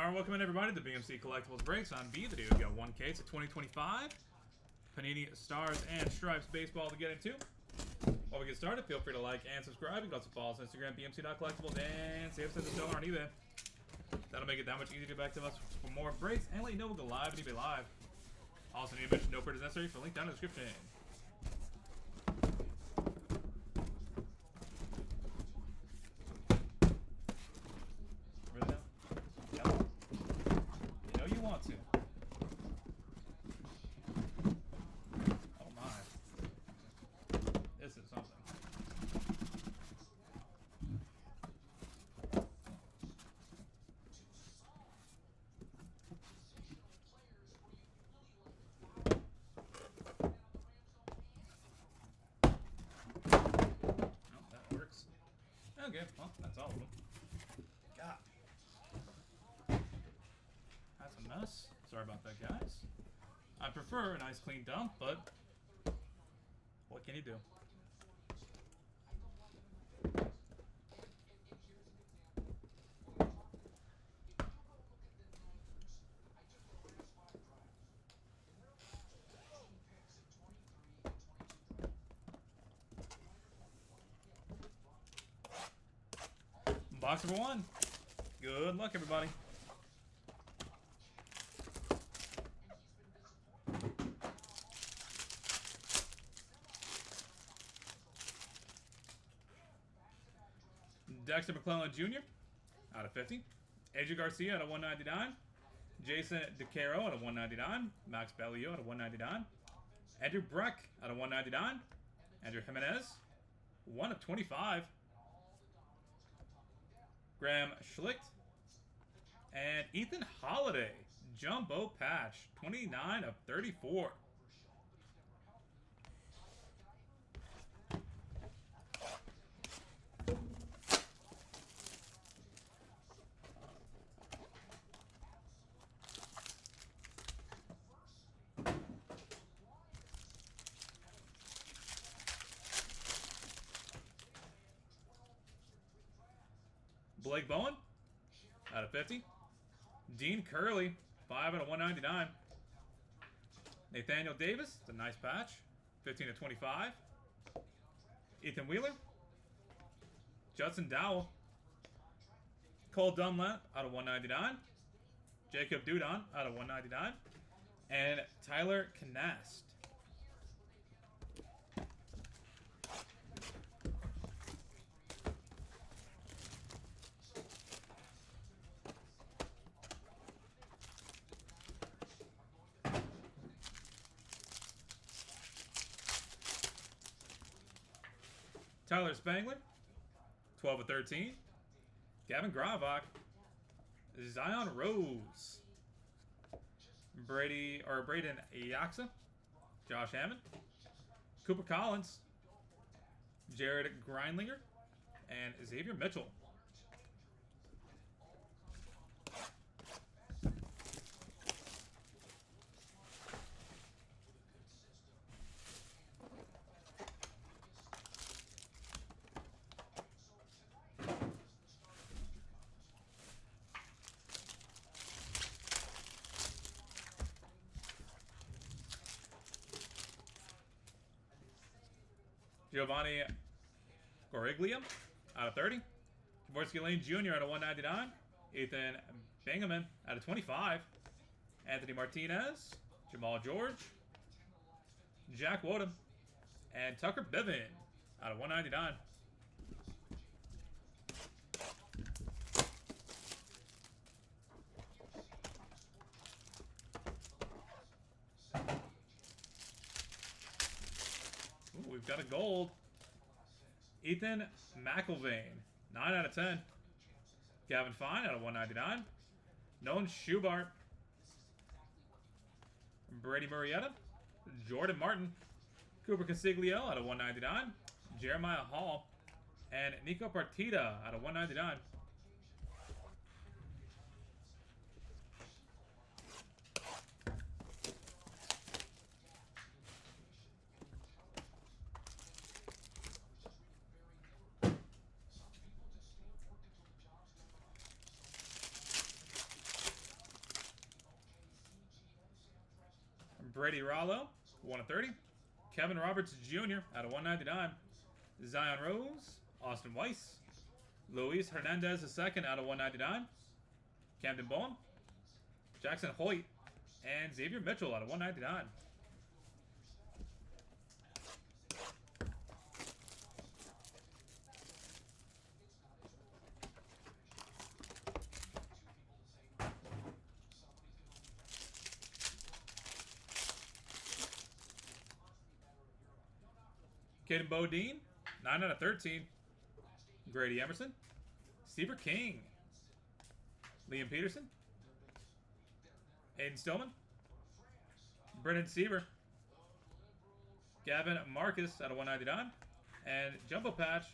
Alright, welcome in everybody to BMC Collectibles Breaks on B. Video. We got one case of 2025 Panini Stars and Stripes baseball to get into. While we get started, feel free to like and subscribe. You can also follow us on Instagram, BMC.collectibles, and save us as a seller on eBay. That'll make it that much easier to get back to us for more breaks and let you know we'll go live and eBay Live. Also, need to mention no purchase necessary for link down in the description. Really now? Yeah. You know you want to. Oh my. This is something. Oh, that works. Okay, well, that's all of them. God. That's a mess. Sorry about that, guys. I prefer a nice clean dump, but what can you do? Box number one. Good luck, everybody. Dexter McClellan Jr. out of 50. AJ Garcia out of 199. Jason DeCaro out of 199. Max Bellio out of 199. Andrew Breck out of 199. Andrew Jimenez, 1 of 25. Graham Schlicht. And Ethan Holiday, jumbo patch, 29 of 34. Blake Bowen out of 50. Dean Curley, 5 out of 199. Nathaniel Davis, it's a nice patch, 15 of 25. Ethan Wheeler. Judson Dowell. Cole Dunlap out of 199. Jacob Dudon out of 199. And Tyler Canast. Tyler Spangler, 12 of 13. Gavin Gravak. Zion Rose. Braden Yaxa. Josh Hammond. Cooper Collins. Jared Grindlinger. And Xavier Mitchell. Giovanni Goriglia out of 30. Javorski Lane Jr. out of 199. Ethan Bangaman out of 25. Anthony Martinez. Jamal George. Jack Woodham. And Tucker Bivin out of 199. Ooh, we've got a gold. Ethan McIlvain, 9 out of 10. Gavin Fine out of 199. Nolan Schubart. Brady Murrieta. Jordan Martin. Cooper Consiglio out of 199. Jeremiah Hall. And Nico Partita out of 199. Brady Rollo, 1/30. Kevin Roberts Jr. out of 199. Zion Rose, Austin Weiss. Luis Hernandez II out of 199. Camden Bowen. Jackson Hoyt. And Xavier Mitchell out of 199. Caden Bodine, 9 out of 13. Grady Emerson. Seaver King. Liam Peterson. Aiden Stillman. Brennan Seaver. Gavin Marcus out of 199. And Jumbo Patch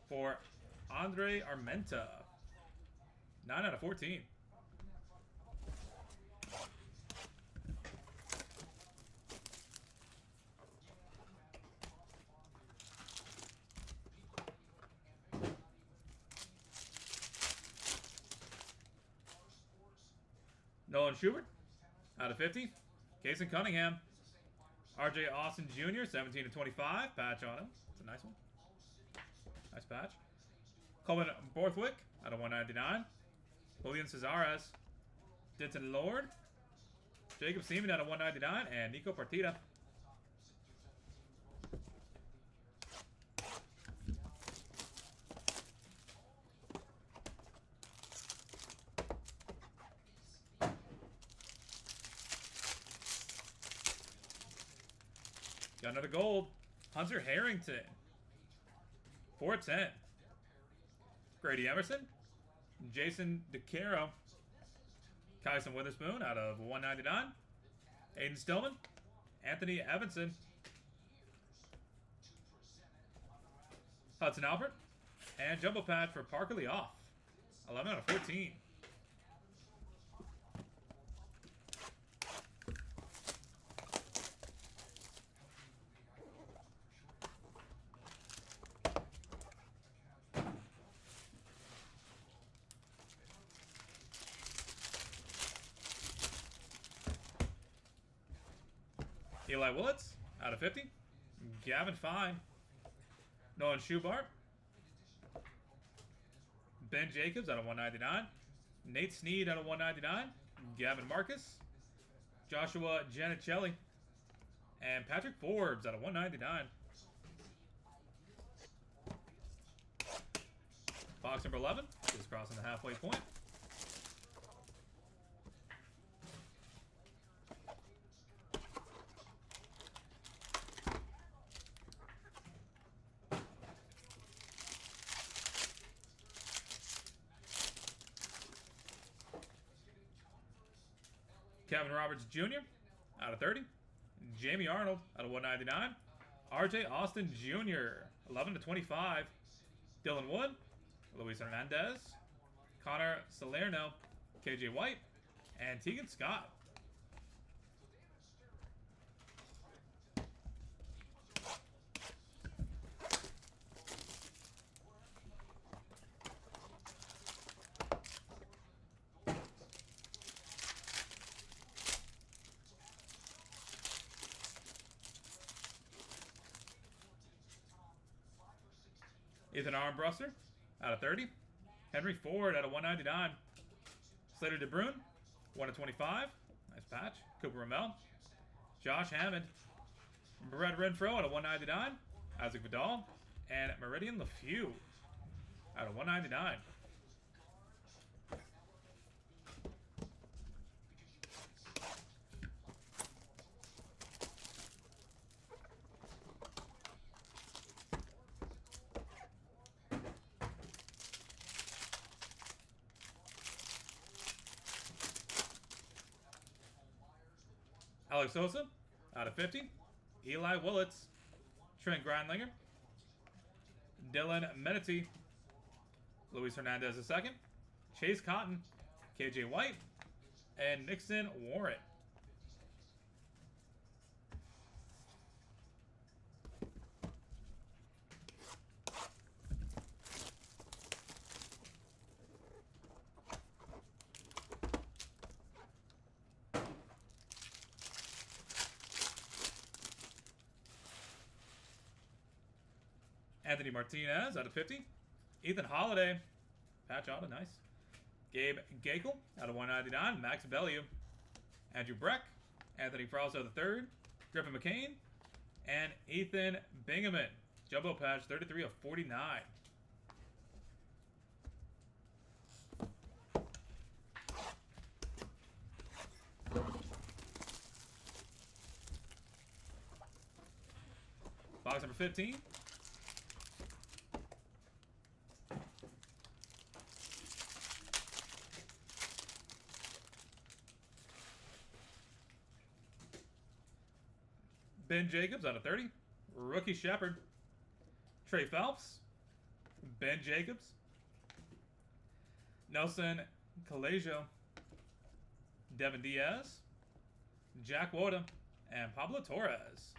for Andre Armenta. 9 out of 14. Nolan Schubert, out of 50. Kason Cunningham. RJ Austin Jr., 17 to 25. Patch on him. It's a nice one. Nice patch. Colin Borthwick, out of 199. Julian Cesares. Denton Lord. Jacob Seaman, out of 199. And Nico Partida. Got another gold. Hunter Harrington. 4/10. Grady Emerson. Jason DeCaro. Kyson Witherspoon out of 199. Aiden Stillman. Anthony Evanson. Hudson Alpert. And Jumbo Patch for Parker Lee Off. 11 out of 14. Eli Willits, out of 50. Gavin Fine. Nolan Schubart. Ben Jacobs, out of 199. Nate Snead, out of 199. Gavin Marcus. Joshua Giannicelli. And Patrick Forbes, out of 199. Box number 11, just crossing the halfway point. Kevin Roberts Jr., out of 30. Jamie Arnold, out of 199. RJ Austin Jr., 11 to 25. Dylan Wood. Luis Hernandez. Connor Salerno. KJ White. And Tegan Scott. Ethan Armbruster, out of 30. Henry Ford, out of 199. Slater DeBrune, 1 of 25. Nice patch. Cooper Ramel. Josh Hammond. Brett Renfro, out of 199. Isaac Vidal. And Meridian LeFew, out of 199. Alex Sosa, out of 50. Eli Willits. Trent Grindlinger. Dylan Menity. Luis Hernandez II. Chase Cotton. KJ White. And Nixon Warren. Anthony Martinez out of 50. Ethan Holiday, patch auto, nice. Gabe Gakel out of 199. Max Bellew. Andrew Breck. Anthony Frausto III. Griffin McCain. And Ethan Bingaman. Jumbo patch 33 of 49. Box number 15. Ben Jacobs out of 30. Rookie Shepard. Trey Phelps. Ben Jacobs. Nelson Calejo. Devin Diaz. Jack Woda. And Pablo Torres.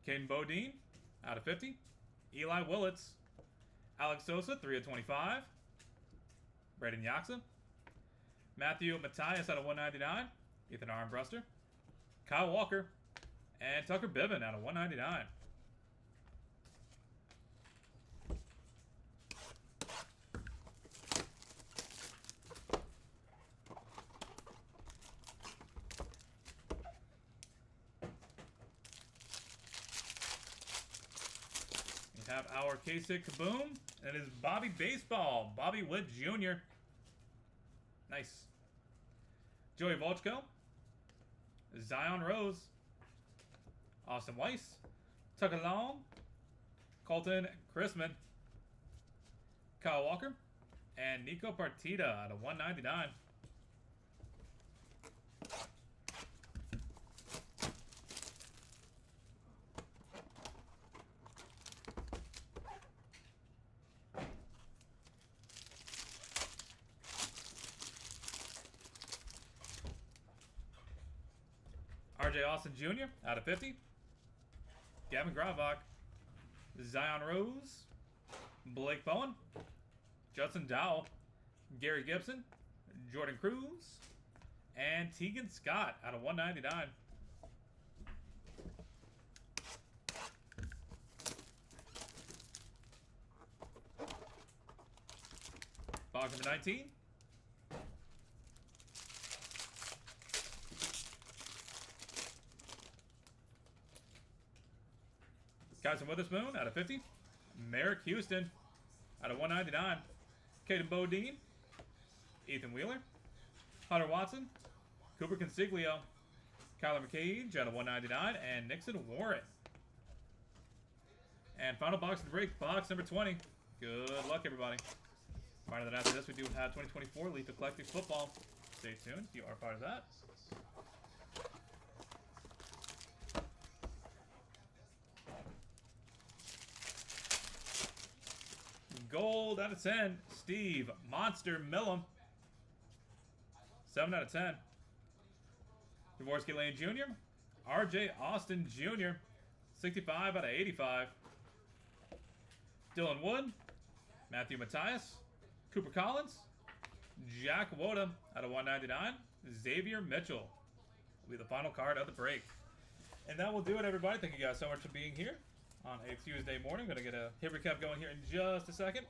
Caden Bodine out of 50. Eli Willits. Alex Sosa, 3 of 25. Braden Yaxa. Matthew Matthias out of 199. Ethan Armbruster. Kyle Walker. And Tucker Biven out of 199. We have our Kasich Kaboom. And it is Bobby Baseball. Bobby Witt Jr. Nice. Joey Volchko. Zion Rose. Austin Weiss. Tucker Long. Colton Chrisman. Kyle Walker. And Nico Partita out of 199. RJ Austin Jr. out of 50. Gavin Gravak. Zion Rose. Blake Bowen. Judson Dowell. Gary Gibson. Jordan Cruz. And Tegan Scott out of 199. Box number 19. Kyson Witherspoon out of 50. Merrick Houston out of 199. Caden Bodine. Ethan Wheeler. Hunter Watson. Cooper Consiglio. Kyler McCage out of 199. And Nixon Warren. And final box of the break, box number 20. Good luck, everybody. Reminder that after this, we do have 2024 Leaf Eclectic Football. Stay tuned. You are part of that. Gold out of 10, Steve Monster Millum. 7 out of 10. Dvorsky Lane Jr. RJ Austin Jr. 65 out of 85. Dylan Wood. Matthew Matthias. Cooper Collins. Jack Woda out of 199. Xavier Mitchell will be the final card of the break. And that will do it, everybody. Thank you guys so much for being here on a Tuesday morning. Going to get a hit recap going here in just a second.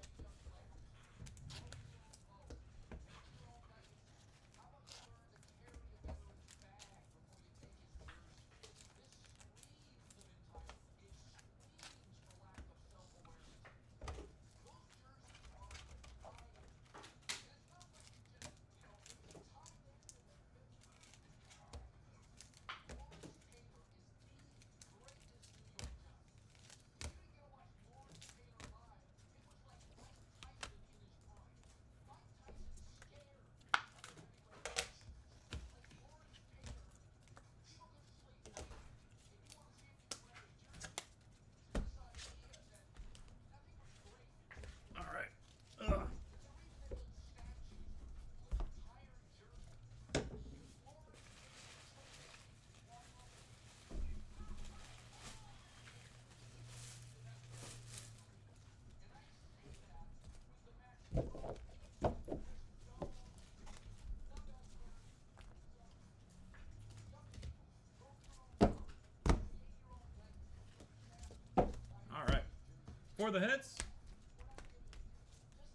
for the hits,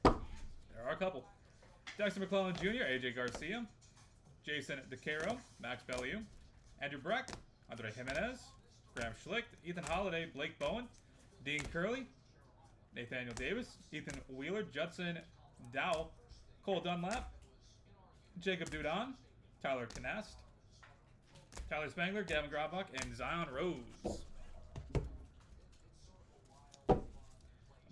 there are a couple. Dexter McClellan Jr., AJ Garcia, Jason DeCaro, Max Bellew, Andrew Breck, Andre Jimenez, Graham Schlicht, Ethan Holiday, Blake Bowen, Dean Curley, Nathaniel Davis, Ethan Wheeler, Judson Dow, Cole Dunlap, Jacob Dudon, Tyler Canast, Tyler Spangler, Gavin Grabach, and Zion Rose.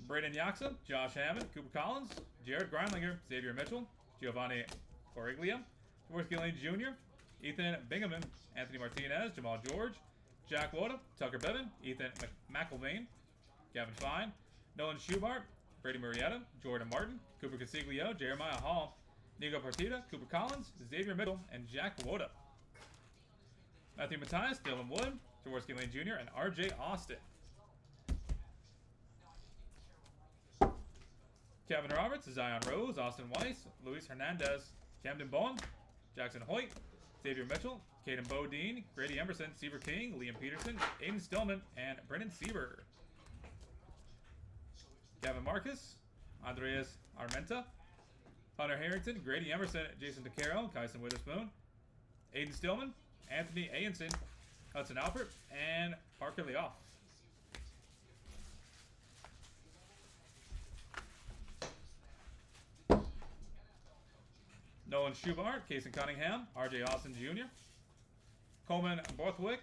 Braden Yaxa, Josh Hammond, Cooper Collins, Jared Grindlinger, Xavier Mitchell, Giovanni Coriglia, Dvorsky Lane Jr., Ethan Bingaman, Anthony Martinez, Jamal George, Jack Woda, Tucker Bevan, Ethan McElvain, Gavin Fine, Nolan Schubart, Brady Murrieta, Jordan Martin, Cooper Consiglio, Jeremiah Hall, Nico Partita, Cooper Collins, Xavier Mitchell, and Jack Woda. Matthew Matthias, Dylan Wood, Dvorsky Lane Jr., and RJ Austin. Kevin Roberts, Zion Rose, Austin Weiss, Luis Hernandez, Camden Bowen, Jackson Hoyt, Xavier Mitchell, Caden Bodine, Grady Emerson, Seaver King, Liam Peterson, Aiden Stillman, and Brendan Sieber. Gavin Marcus, Andreas Armenta, Hunter Harrington, Grady Emerson, Jason DeCaro, Kyson Witherspoon, Aiden Stillman, Anthony Ayenson, Hudson Alpert, and Parker Leoff. Nolan Schubart, Kason Cunningham, RJ Austin Jr., Coleman Borthwick,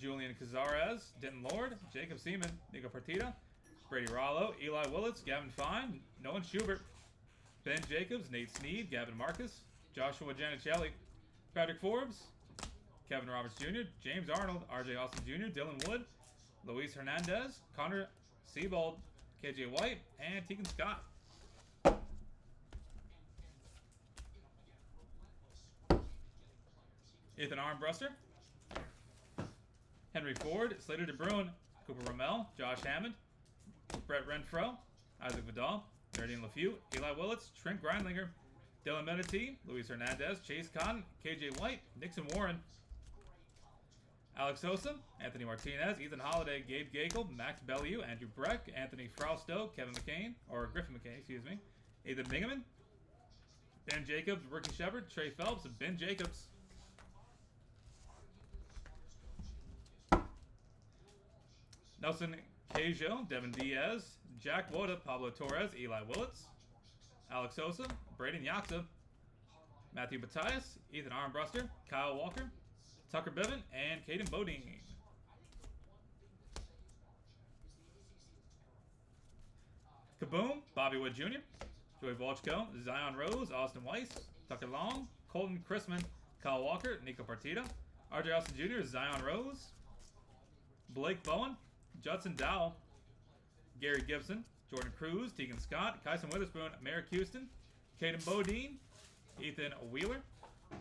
Julian Cazares, Denton Lord, Jacob Seaman, Nico Partita, Brady Rollo, Eli Willits, Gavin Fine, Nolan Schubert, Ben Jacobs, Nate Sneed, Gavin Marcus, Joshua Janicelli, Patrick Forbes, Kevin Roberts Jr., James Arnold, RJ Austin Jr., Dylan Wood, Luis Hernandez, Connor Seabold, KJ White, and Tegan Scott. Ethan Armbruster, Henry Ford, Slater DeBruin, Cooper Rommel, Josh Hammond, Brett Renfro, Isaac Vidal, Meridian LeFew, Eli Willits, Trent Grindlinger, Dylan Menete, Luis Hernandez, Chase Cotton, KJ White, Nixon Warren, Alex Sosa, Anthony Martinez, Ethan Holiday, Gabe Gakel, Max Bellew, Andrew Breck, Anthony Frausto, Kevin McCain, or Griffin McCain, excuse me, Ethan Bingaman, Ben Jacobs, Ricky Shepard, Trey Phelps, and Ben Jacobs. Nelson Cajo, Devin Diaz, Jack Woda, Pablo Torres, Eli Willits, Alex Sosa, Braden Yaxa, Matthew Matthias, Ethan Armbruster, Kyle Walker, Tucker Bevan, and Caden Bodine. Kaboom, Bobby Wood Jr., Joey Volchko, Zion Rose, Austin Weiss, Tucker Long, Colton Chrisman, Kyle Walker, Nico Partita, RJ Austin Jr., Zion Rose, Blake Bowen, Judson Dow, Gary Gibson, Jordan Cruz, Tegan Scott, Kyson Witherspoon, Merrick Houston, Caden Bodine, Ethan Wheeler,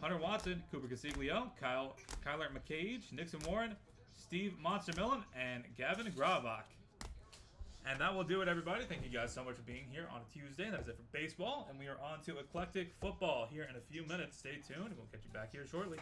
Hunter Watson, Cooper Consiglio, Kyler McCage, Nixon Warren, Steve Monster Millen, and Gavin Grabach. And that will do it, everybody. Thank you guys so much for being here on a Tuesday. That is it for baseball, and we are on to eclectic football here in a few minutes. Stay tuned, and we'll catch you back here shortly.